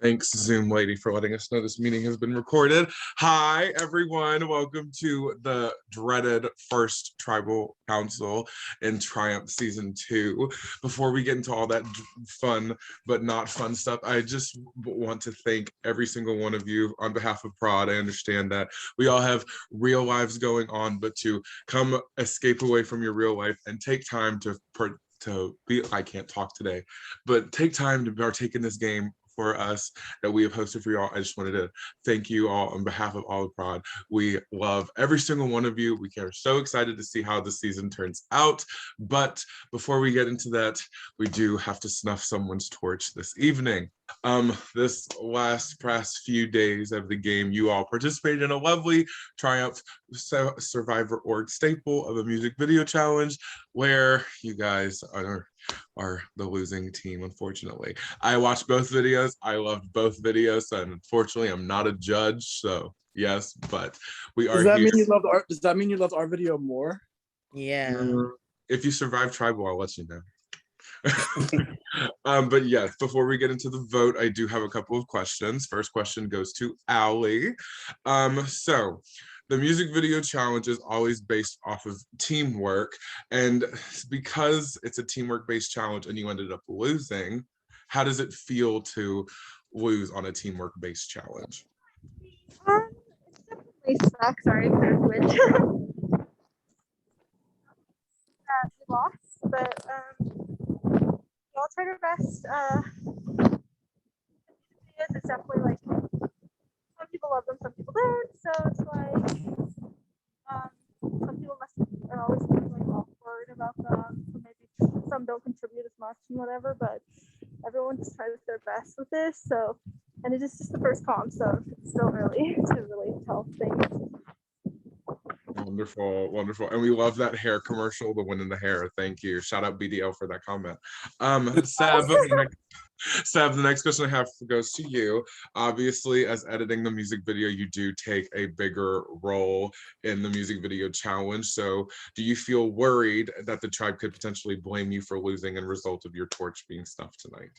Thanks, Zoom lady, for letting us know this meeting has been recorded. Hi, everyone. Welcome to the dreaded first Tribal Council in Triumph Season 2. Before we get into all that fun but not fun stuff, I just want to thank every single one of you on behalf of Prod. I understand that we all have real lives going on, but to come escape away from your real life and take time to be, I can't talk today, but take time to partake in this game for us that we have hosted for y'all. I just wanted to thank you all on behalf of all of Prod. We love every single one of you. We are so excited to see how the season turns out. But before we get into that, we do have to snuff someone's torch this evening. This past few days of the game, you all participated in a lovely Triumph Survivor org staple of a music video challenge where you guys are the losing team, unfortunately. I watched both videos. I loved both videos, and unfortunately, I'm not a judge, so yes, but we are here. Does that mean you loved our video more? Yeah. If you survive Tribal, I'll let you know. But yes, before we get into the vote, I do have a couple of questions. First question goes to Allie. So the music video challenge is always based off of teamwork, and because it's a teamwork based challenge and you ended up losing, how does it feel to lose on a teamwork based challenge? It definitely sucks. Sorry, language. We lost, but we all tried our best. It's definitely like some people love them, some people don't. So it's like some people are always like awkward about them. So maybe some don't contribute as much and whatever. But everyone just tries their best with this. So, and it is just the first comp, so it's still early to really tell things. Wonderful, wonderful. And we love that hair commercial, the win in the hair. Thank you. Shout out BDL for that comment. Seb, the next question I have goes to you. Obviously, as editing the music video, you do take a bigger role in the music video challenge. So do you feel worried that the tribe could potentially blame you for losing as a result of your torch being stuffed tonight?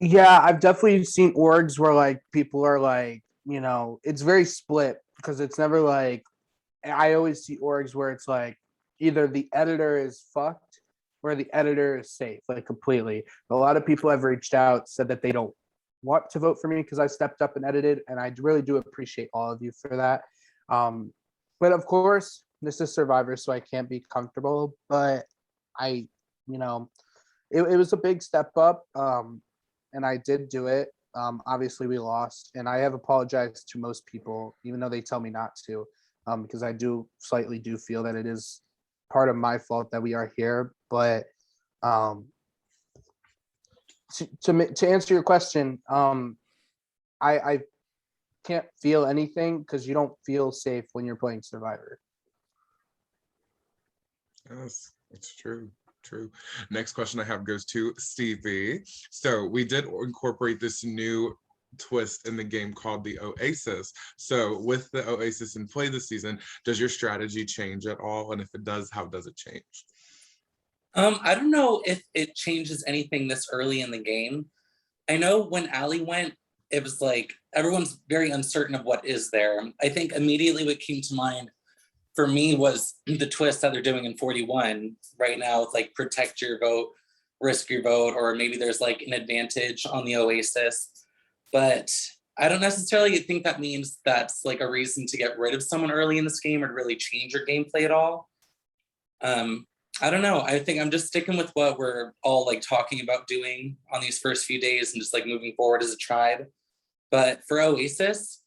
Yeah, I've definitely seen orgs where like people are like, you know, it's very split because it's never like, I always see orgs where it's like either the editor is fucked or the editor is safe, like completely. A lot of people have reached out, said that they don't want to vote for me because I stepped up and edited, and I really do appreciate all of you for that. But of course, this is Survivor, so I can't be comfortable, but I, you know, it was a big step up, and I did do it. Obviously we lost, and I have apologized to most people, even though they tell me not to, because I do slightly feel that it is part of my fault that we are here. But to answer your question, I can't feel anything because you don't feel safe when you're playing Survivor. Yes, it's true. True. Next question I have goes to Stevie. So we did incorporate this new twist in the game called the Oasis. So with the Oasis in play this season, does your strategy change at all? And if it does, how does it change? I don't know if it changes anything this early in the game. I know when Allie went, it was like everyone's very uncertain of what is there. I think immediately what came to mind for me was the twist that they're doing in 41 right now. It's like protect your vote, risk your vote, or maybe there's like an advantage on the Oasis. But I don't necessarily think that means that's like a reason to get rid of someone early in this game or really change your gameplay at all. I don't know. I think I'm just sticking with what we're all like talking about doing on these first few days and just like moving forward as a tribe. But for Oasis,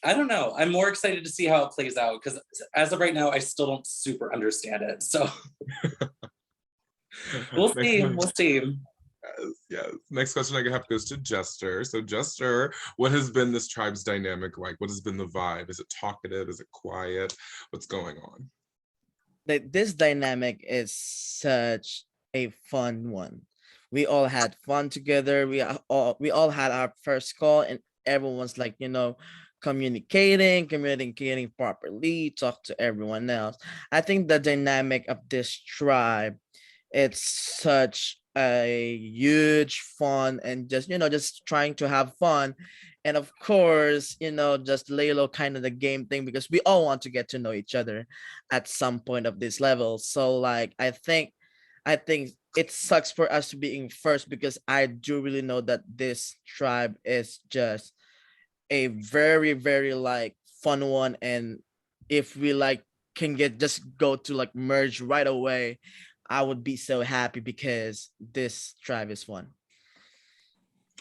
I don't know. I'm more excited to see how it plays out because as of right now, I still don't super understand it. So we'll see. We'll see. Yes. Next question I have goes to Jester. So Jester, what has been this tribe's dynamic like? What has been the vibe? Is it talkative? Is it quiet? What's going on? This dynamic is such a fun one. We all had fun together. We all had our first call, and everyone's like, you know, communicating properly, talk to everyone else. I think the dynamic of this tribe, it's such a huge fun and just just trying to have fun, and of course just lay low kind of the game thing, because we all want to get to know each other at some point of this level. So like I think it sucks for us to being first, because I do really know that this tribe is just a very very like fun one, and if we like can get just go to like merge right away, I would be so happy because this tribe is fun.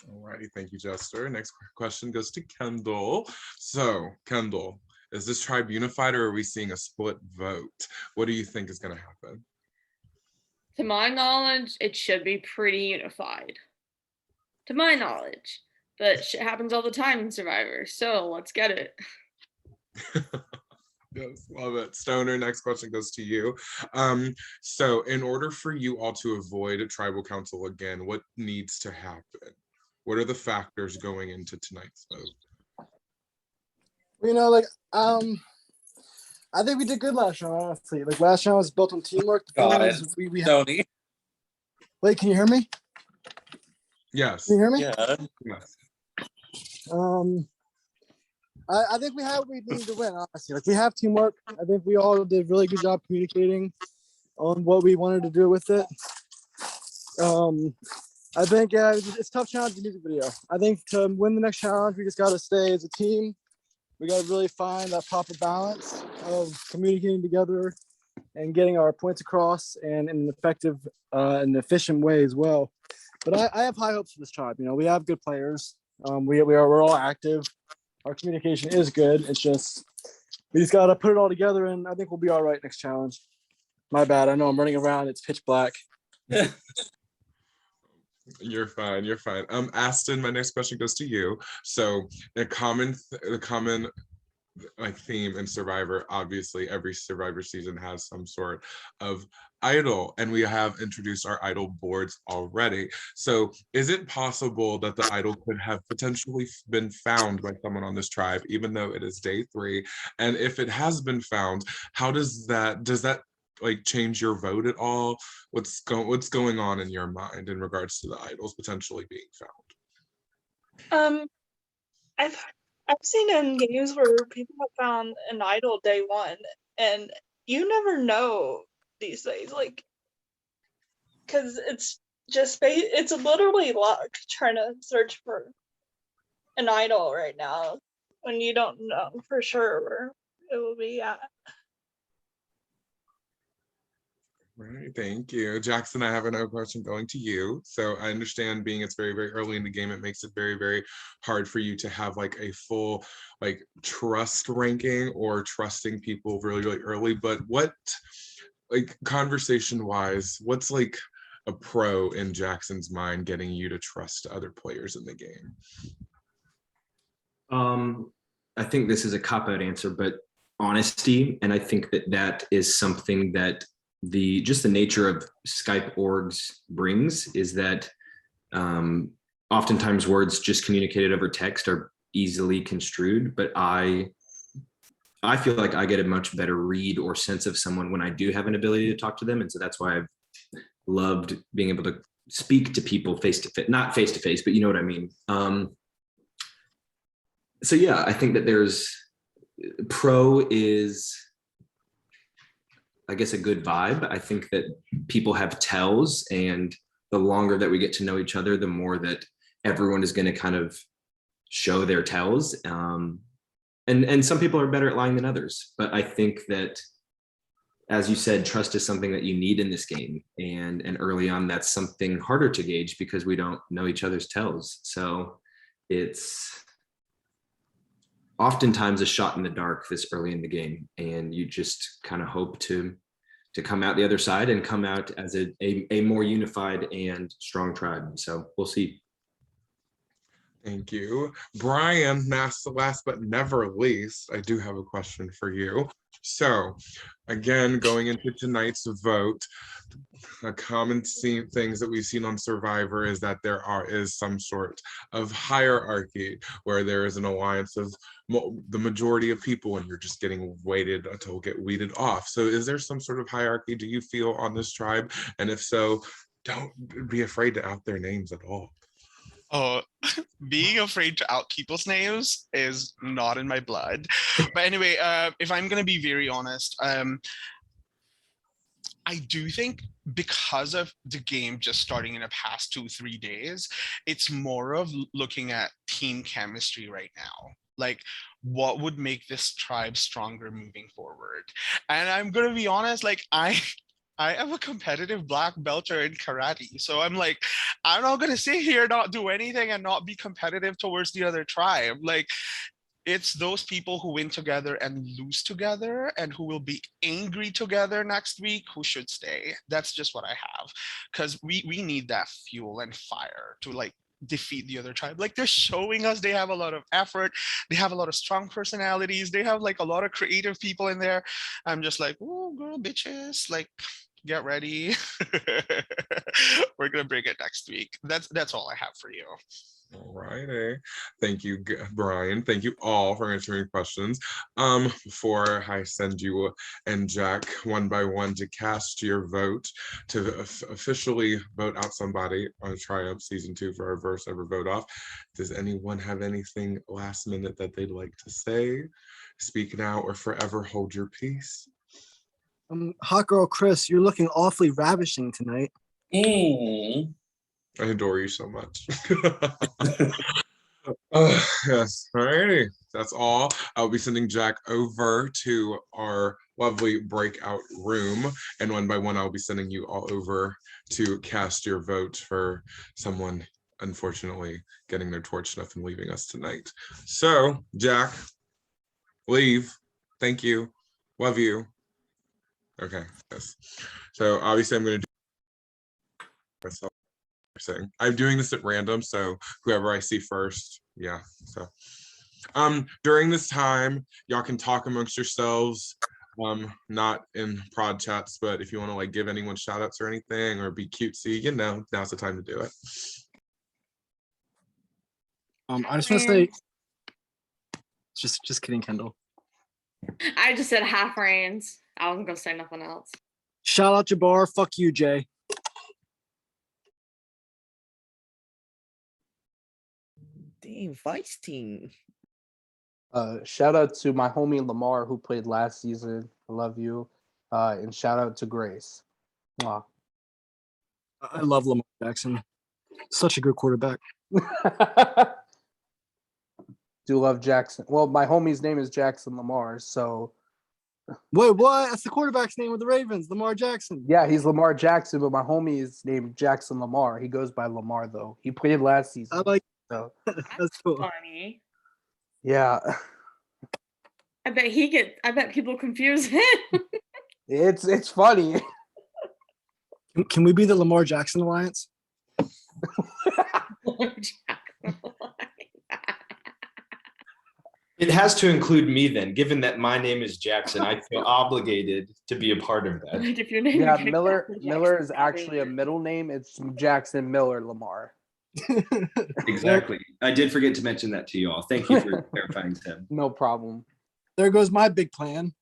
All righty, thank you, Jester. Next question goes to Kendall. So, Kendall, is this tribe unified, or are we seeing a split vote? What do you think is going to happen? To my knowledge, it should be pretty unified. To my knowledge. But shit happens all the time in Survivor, so let's get it. Yes, love it. Stoner, next question goes to you. So in order for you all to avoid a tribal council again, what needs to happen? What are the factors going into tonight's vote? Like I think we did good last round, honestly. Like last round was built on teamwork. God, We Tony. Wait, can you hear me? Yes. Can you hear me? Yeah. Yes. I think we have what we need to win, honestly. Like we have teamwork. I think we all did a really good job communicating on what we wanted to do with it. I think it's a tough challenge to music video. I think to win the next challenge, we just got to stay as a team. We got to really find that proper balance of communicating together and getting our points across, and in an effective and efficient way as well. But I have high hopes for this tribe. We have good players. We're all active. Our communication is good. It's just we just got to put it all together, and I think we'll be all right next challenge. My bad. I know I'm running around. It's pitch black. You're fine. You're fine. Aston, my next question goes to you. So the common like theme in Survivor, obviously every Survivor season has some sort of idol, and we have introduced our idol boards already. So is it possible that the idol could have potentially been found by someone on this tribe, even though it is day 3? And if it has been found, how does that like change your vote at all? What's going on in your mind in regards to the idols potentially being found? I've seen in games where people have found an idol day 1, and you never know these days, like, because it's it's literally luck trying to search for an idol right now when you don't know for sure where it will be at. Right, thank you. Jackson, I have another question going to you. So I understand being it's very, very early in the game, it makes it very, very hard for you to have like a full like trust ranking or trusting people really, really early. But what, like conversation wise, what's like a pro in Jackson's mind getting you to trust other players in the game? I think this is a cop-out answer, but honesty. And I think that is something that the nature of Skype orgs brings, is that oftentimes words just communicated over text are easily construed, but I feel like I get a much better read or sense of someone when I do have an ability to talk to them. And so that's why I've loved being able to speak to people face to face, not face to face, but you know what I mean? So yeah, I think that pro is, I guess, a good vibe. I think that people have tells, and the longer that we get to know each other, the more that everyone is going to kind of show their tells. And some people are better at lying than others. But I think that, as you said, trust is something that you need in this game. And early on, that's something harder to gauge because we don't know each other's tells. So it's oftentimes a shot in the dark this early in the game, and you just kind of hope to come out the other side and come out as a more unified and strong tribe. So we'll see. Thank you. Brian, last but never least, I do have a question for you. So again, going into tonight's vote, a common things that we've seen on Survivor is that there is some sort of hierarchy where there is an alliance of the majority of people, and you're just getting waited until get weeded off. So is there some sort of hierarchy, do you feel, on this tribe? And if so, don't be afraid to out their names at all. Oh, being afraid to out people's names is not in my blood. But anyway, if I'm gonna be very honest, I do think because of the game just starting in the past 2-3 days, it's more of looking at team chemistry right now. Like, what would make this tribe stronger moving forward? And I'm gonna be honest, like I am a competitive black belter in karate. So I'm like, I'm not gonna sit here, not do anything, and not be competitive towards the other tribe. Like, it's those people who win together and lose together and who will be angry together next week who should stay. That's just what I have. Because we need that fuel and fire to like defeat the other tribe. Like, they're showing us they have a lot of effort, they have a lot of strong personalities, they have like a lot of creative people in there. I'm just like, oh girl, bitches, like, get ready. We're gonna bring it next week. That's all I have for you. All righty. Thank you, Brian. Thank you all for answering questions. Before I send you and Jack one by one to cast your vote to officially vote out somebody on Triumph Season 2 for our first ever vote off, does anyone have anything last minute that they'd like to say? Speak now or forever hold your peace. Hot girl Chris, you're looking awfully ravishing tonight. Mm. I adore you so much. Yes, alrighty. That's all. I'll be sending Jack over to our lovely breakout room, and one by one, I'll be sending you all over to cast your vote for someone unfortunately getting their torch snuffed and leaving us tonight. So, Jack, leave. Thank you. Love you. Okay, yes. So obviously I'm going to do myself. I'm doing this at random, so whoever I see first, yeah. So during this time, y'all can talk amongst yourselves, not in prod chats, but if you want to like give anyone shout outs or anything or be cutesy, you know, now's the time to do it. I just want to say, just kidding, Kendall. I just said half reigns. I wasn't gonna say nothing else. Shout out Jabbar. Fuck you, Jay. Damn, feisty. Shout out to my homie Lamar who played last season. I love you. And shout out to Grace. Mwah. I love Lamar Jackson. Such a good quarterback. Do love Jackson. Well, my homie's name is Jackson Lamar, so Wait, what? That's the quarterback's name with the Ravens, Lamar Jackson. yeah, he's Lamar Jackson, but my homie is named Jackson Lamar. He goes by Lamar though. He played last season. I like So that's cool. Funny. yeah. I bet people confuse him. It's funny. Can we be the Lamar Jackson Alliance? It has to include me then, given that my name is Jackson. I feel obligated to be a part of that. Like, if your name Yeah, is Miller is Jackson, actually a middle name. It's Jackson Miller Lamar. Exactly. I did forget to mention that to you all. Thank you for clarifying, Tim. No problem. There goes my big plan.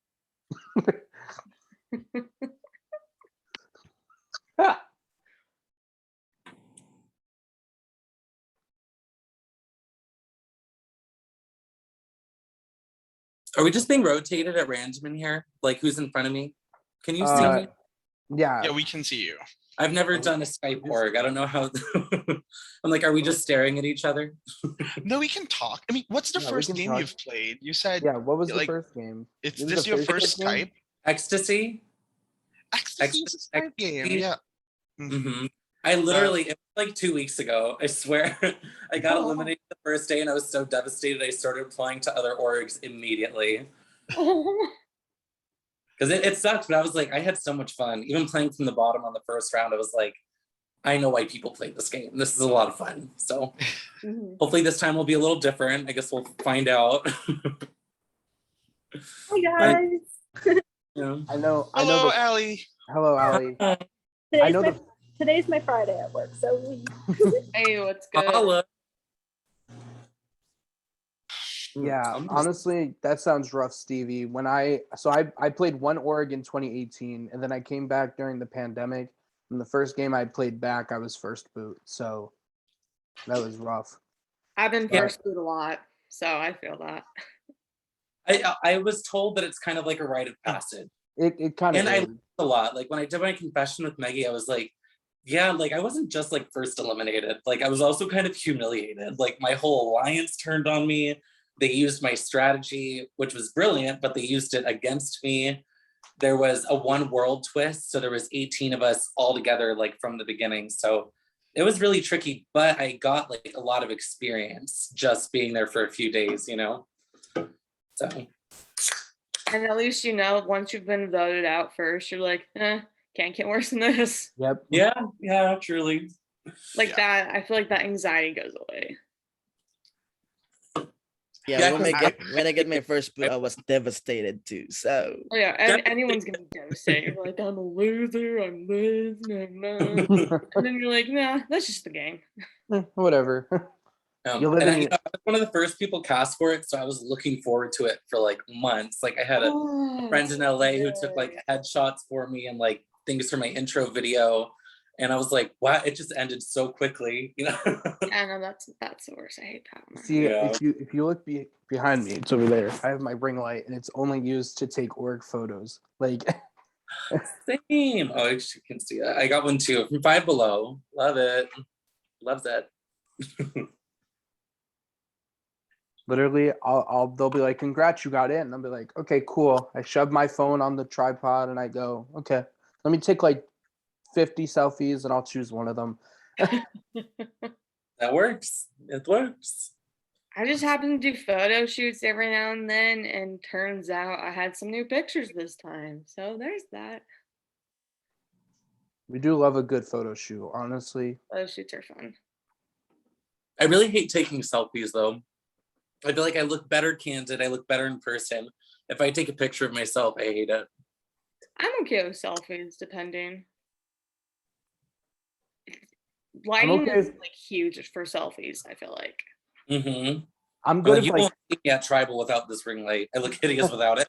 Are we just being rotated at random in here? Like, who's in front of me? Can you see me? Yeah. Yeah, we can see you. I've never done a Skype org. I don't know how. I'm like, are we just staring at each other? No, we can talk. I mean, what's the Yeah, we first can game talk. you've played? You said Yeah, what was the like, first game? It's It was this the your Facebook first game? Skype? Ecstasy? Ecstasy is a Skype game, Ecstasy? yeah. Mm-hmm. I literally, it was like 2 weeks ago, I swear, I got eliminated the first day and I was so devastated I started applying to other orgs immediately. Because it sucked, but I was like, I had so much fun. Even playing from the bottom on the first round, I was like, I know why people play this game. This is a lot of fun. So hopefully this time will be a little different. I guess we'll find out. Hey guys. Yeah. I know. Hello, Allie. Hello, Allie. Today's, know my, the- today's my Friday at work, so we. Hey, what's good? Holla. Yeah, honestly, that sounds rough, Stevie. When I played one org in 2018, and then I came back during the pandemic, In the first game I played back, I was first boot, so that was rough. I've been Yeah. first boot a lot, so I feel that. I was told that it's kind of like a rite of passage. It kind of And I is. learned a lot. Like when I did my confession with Maggie, I was like, yeah, like I wasn't just like first eliminated. Like I was also kind of humiliated. Like my whole alliance turned on me. They used my strategy, which was brilliant, but they used it against me. There was a one world twist. So there was 18 of us all together, like from the beginning. So it was really tricky, but I got like a lot of experience just being there for a few days, you know? So. And at least you know, once you've been voted out first, you're like, can't get worse than this. Yep. Yeah, truly. Like Yeah. that, I feel like that anxiety goes away. Yeah, Yeah, when I get my first boot, I was devastated too. So Oh yeah, and anyone's gonna be devastated. You're like, I'm a loser, I'm this, I'm not. And then you're like, nah, that's just the game. Whatever. You live And in I was one of the first people cast for it, so I was looking forward to it for like months. Like I had a friend in LA who took like headshots for me and like things for my intro video, and I was like, wow, it just ended so quickly, you know? I know that's the worst. I hate that. See, Yeah. if you look behind me, it's over there. I have my ring light, and it's only used to take org photos. Like, Same. Oh, you can see that. I got one too from Five Below. Love it. Loves it. literally, they'll be like, "Congrats, you got in." And I'll be like, "Okay, cool." I shove my phone on the tripod, and I go, "Okay, let me take like 50 selfies, and I'll choose one of them." That works. It works. I just happen to do photo shoots every now and then, and turns out I had some new pictures this time. So there's that. We do love a good photo shoot, honestly. Photo shoots are fun. I really hate taking selfies though. I feel like I look better candid. I look better in person. If I take a picture of myself, I hate it. I'm okay with selfies, depending. I'm Lighting okay is with- like huge for selfies, I feel like. Mm-hmm. I'm Well, good you if like won't see me at tribal without this ring light. I look hideous without it.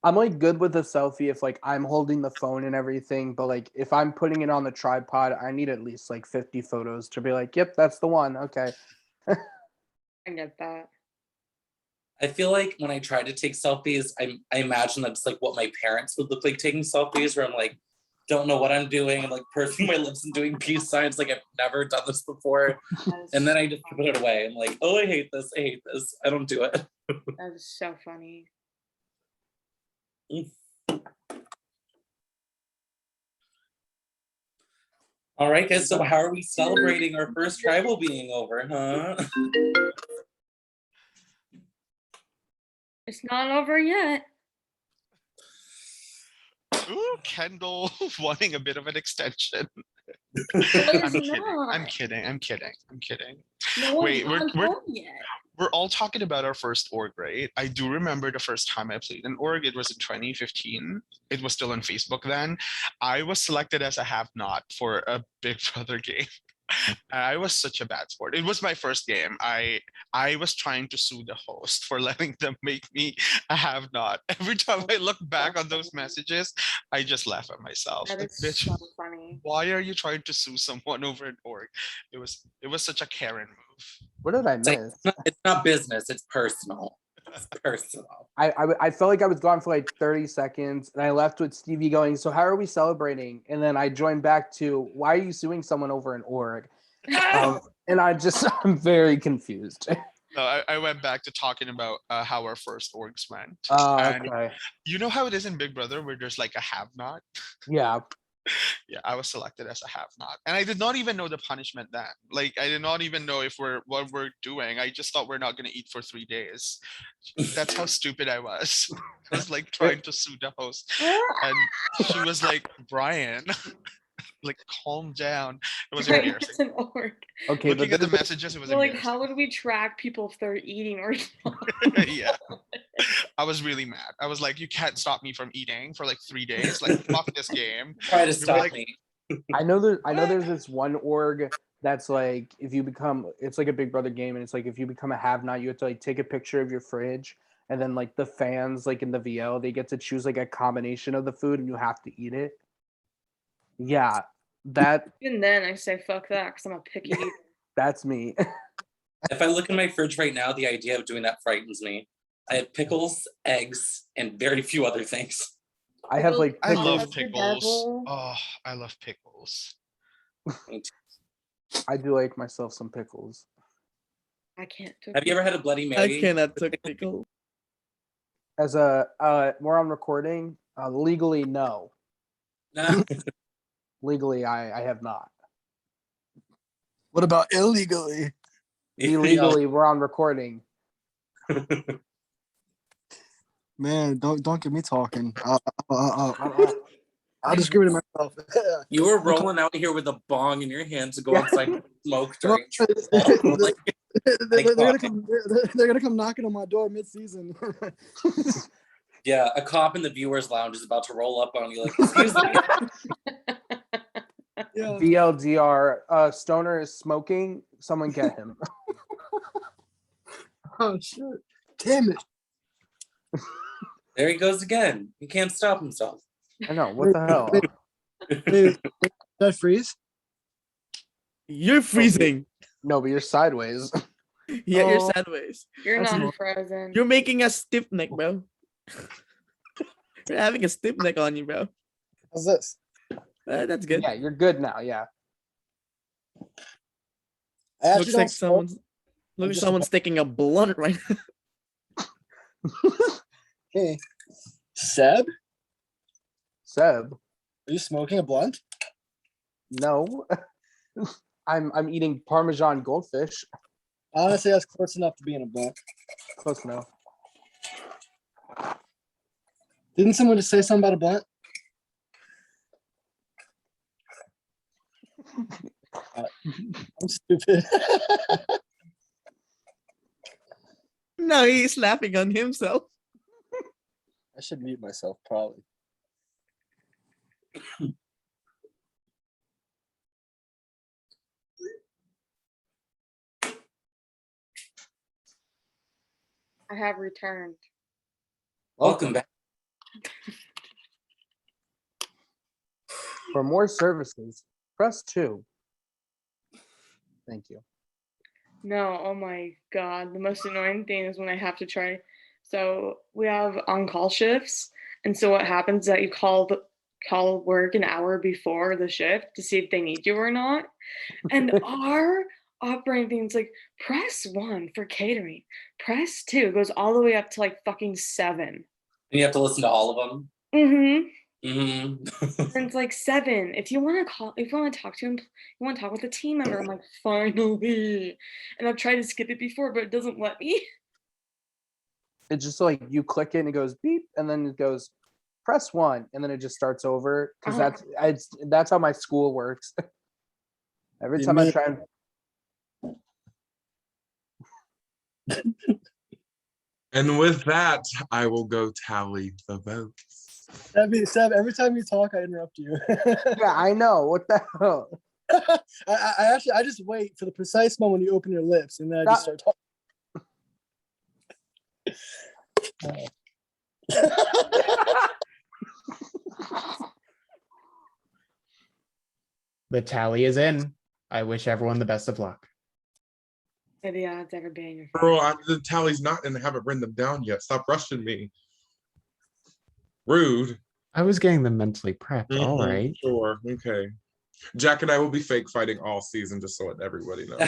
I'm like good with a selfie if like I'm holding the phone and everything, but like if I'm putting it on the tripod, I need at least like 50 photos to be like, "Yep, that's the one." Okay. I get that. I feel like when I try to take selfies, I imagine that's like what my parents would look like taking selfies, where I'm like, don't know what I'm doing. I'm like pursing my lips and doing peace signs like I've never done this before. And then I just put it away. I'm like, oh, I hate this. I hate this. I don't do it. That is so funny. All right, guys. So how are we celebrating our first tribal being over, huh? It's not over yet. Ooh, Kendall wanting a bit of an extension. It's I'm kidding. not. I'm kidding. I'm kidding. I'm kidding. No one's Wait, gone we're home yet. we're all talking about our first org, right? I do remember the first time I played an org. It was in 2015. It was still on Facebook then. I was selected as a have-not for a Big Brother game. I was such a bad sport. It was my first game. I was trying to sue the host for letting them make me a have-not. Every time I look back on those messages, I just laugh at myself. That Like, is bitch, so funny. why are you trying to sue someone over an org? It was such a Karen move. What did I It's like, miss? it's not business. It's personal. It's personal. I felt like I was gone for like 30 seconds and I left with Stevie going, "So how are we celebrating?" And then I joined back to, "Why are you suing someone over an org?" And I'm very confused. No, I went back to talking about how our first orgs went. And Okay. you know how it is in Big Brother where there's like a have-not? Yeah. Yeah, I was selected as a have-not. And I did not even know the punishment then. Like I did not even know if what we're doing. I just thought we're not gonna eat for 3 days. That's how stupid I was. I was like trying to sue the host. And she was like, Brian, like calm down. It was Right, embarrassing. it's an org. Okay, Looking at the there's- messages, it was We're like, embarrassing. how would we track people if they're eating or not? Yeah. I was really mad. I was like, you can't stop me from eating for like 3 days. Like, fuck this game. Try to were stop like- me. I know there's this one org that's like if you become, it's like a Big Brother game, and it's like if you become a have-not, you have to like take a picture of your fridge, and then like the fans like in the VL, they get to choose like a combination of the food and you have to eat it. Yeah, that Even then, I say fuck that because I'm a picky eater. that's me. If I look in my fridge right now, the idea of doing that frightens me. I have pickles, eggs, and very few other things. I have like I love pickles. pickles. Oh, I love pickles. I do like myself some pickles. I can't. Have you ever had a Bloody I Mary? cannot took pickle. As a we're on recording. Legally, no. Nah. Legally, I have not. What about illegally? Illegally, we're on recording. Man, don't get me talking. I'll discriminate myself. You were rolling out here with a bong in your hands to go outside and smoke during. They're gonna come knocking on my door mid-season. Yeah, a cop in the viewers lounge is about to roll up on you like, excuse me. Yeah. BLDR, Stoner is smoking. Someone get him. Oh shit! Damn it! There he goes again. He can't stop himself. I know. What the hell? Did I freeze? You're freezing. No, but you're sideways. Yeah, you're Oh. sideways. You're That's not not- frozen. You're making a stiff neck, bro. You're having a stiff neck on you, bro. How's this? That's good. Yeah, you're good now. Yeah. I actually Looks don't like smoke. looks like just- someone's taking a blunt right now. Hey, Seb, Seb, are you smoking a blunt? no. I'm eating Parmesan goldfish. Honestly, that's close enough to being a blunt. Close enough. Didn't someone just say something about a blunt? I'm stupid. No, he's laughing on himself. I should mute myself, probably. I have returned. Welcome back. For more services, press 2. Thank you. No, oh my god. The most annoying thing is when I have to try. So we have on-call shifts, and so what happens is that you call work an hour before the shift to see if they need you or not. And our operating thing's like press 1 for catering, press 2. It goes all the way up to like fucking 7. And you have to listen to all of them. Mm-hmm. Mm-hmm. And it's like 7. If you want to call, if you want to talk to him, you want to talk with a team member. I'm like, finally. And I've tried to skip it before, but it doesn't let me. It's just like you click it and it goes beep, and then it goes press 1, and then it just starts over. Because that's how my school works. Every You time I mean- try and And with that, I will go tally the votes. Seb, every time you talk, I interrupt you. yeah, I know. What the hell? I just wait for the precise moment you open your lips, and then I just start talking. The tally is in. I wish everyone the best of luck. May the odds ever be in your Girl, the tally's not and I haven't written them down yet. Stop rushing me. Rude. I was getting them mentally prepped. All Mhm, right. Sure. Okay. Jack and I will be fake fighting all season, just so let everybody know.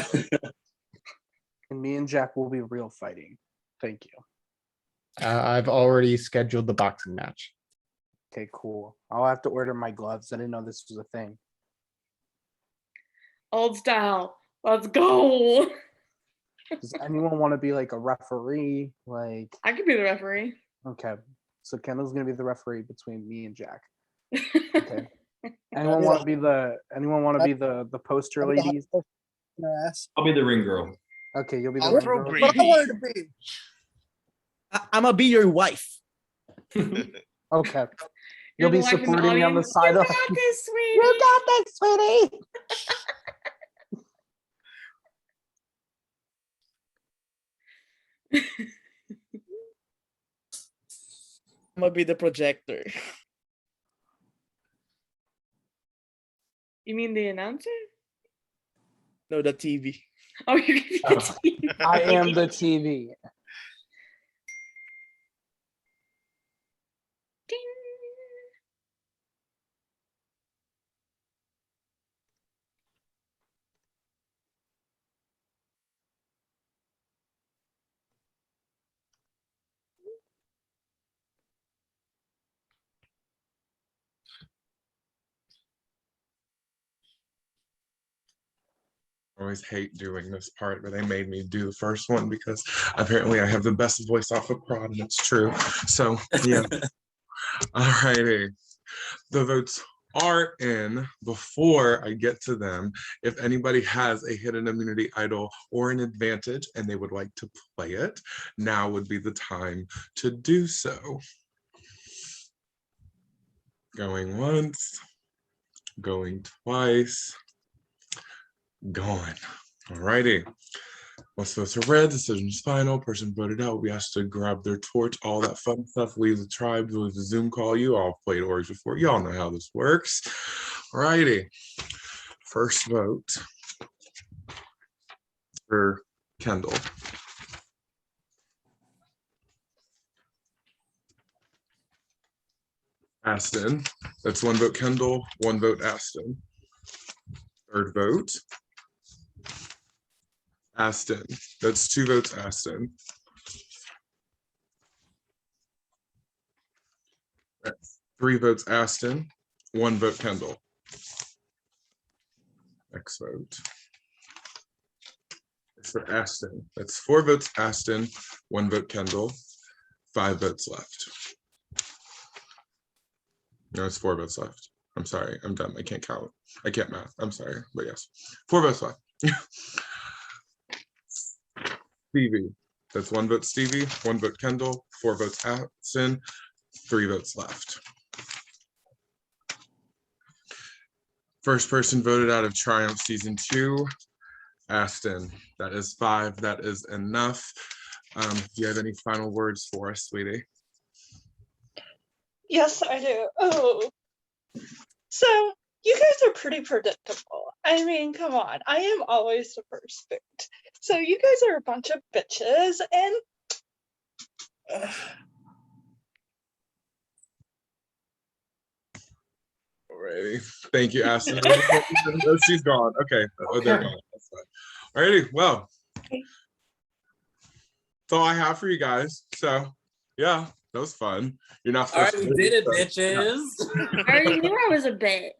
And me and Jack will be real fighting. Thank you. I've already scheduled the boxing match. Okay, cool. I'll have to order my gloves. I didn't know this was a thing. old style. Let's go. Does anyone want to be like a referee? Like, I could be the referee. okay. So Kendall's gonna be the referee between me and Jack. Okay. Anyone want to be the poster ladies? I'll be the ring girl. Okay, you'll be the I'll ring throw girl. gravy. What I wanted to be. I'm gonna be your wife. Okay. You're You'll the be wife in the supporting me on the audience. side You of. got this, sweetie. You got this, sweetie. I'm gonna be the projector. mean the announcer? No, the TV. Oh, you're gonna be the TV. I am the TV. Ding. I always hate doing this part, but they made me do the first one because apparently I have the best voice off of prod, and it's true. So yeah. All righty. The votes are in. Before I get to them, if anybody has a hidden immunity idol or an advantage and they would like to play it, now would be the time to do so. Going once, going twice, gone. All righty. Once votes are read, decision is final. Person voted out will be asked to grab their torch, all that fun stuff. Leave the tribe, leave the Zoom call. You all played orgs before. Y'all know how this works. All righty. First vote for Kendall. Aston. That's one vote Kendall, one vote Aston. Third vote. Aston. That's two votes Aston. That's three votes Aston, one vote Kendall. Next vote is for Aston. That's four votes Aston, one vote Kendall, five votes left. No, it's four votes left. I'm sorry, I'm done. I can't count. I can't math. I'm sorry, but yes, four votes left. Stevie. That's one vote Stevie, one vote Kendall, four votes Aston, three votes left. First person voted out of Triumph Season 2, Aston. That is five. That is enough. Do you have any final words for us, sweetie? Yes, I do. Oh, so you guys are pretty predictable. I mean, come on. I am always the first picked. So you guys are a bunch of bitches, and Alrighty. Thank you, Aston. Oh, she's gone. Okay. Oh, they're gone. That's fine. Alrighty. Well, that's all I have for you guys. So, yeah, that was fun. You're not All supposed right, to we did it, so- bitches. I already knew I was a bitch.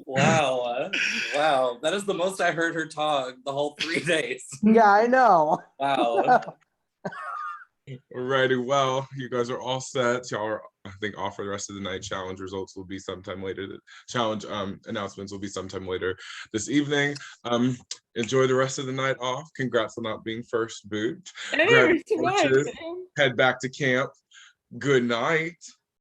Wow. Wow. That is the most I heard her talk the whole 3 days. Yeah, I know. Wow. Alrighty, well, you guys are all set. Y'all are, I think, off for the rest of the night. Challenge results will be sometime later. The challenge announcements will be sometime later this evening. Enjoy the rest of the night off. Congrats on not being first boot. I Grab never your survived. torches, head back to camp. Good night.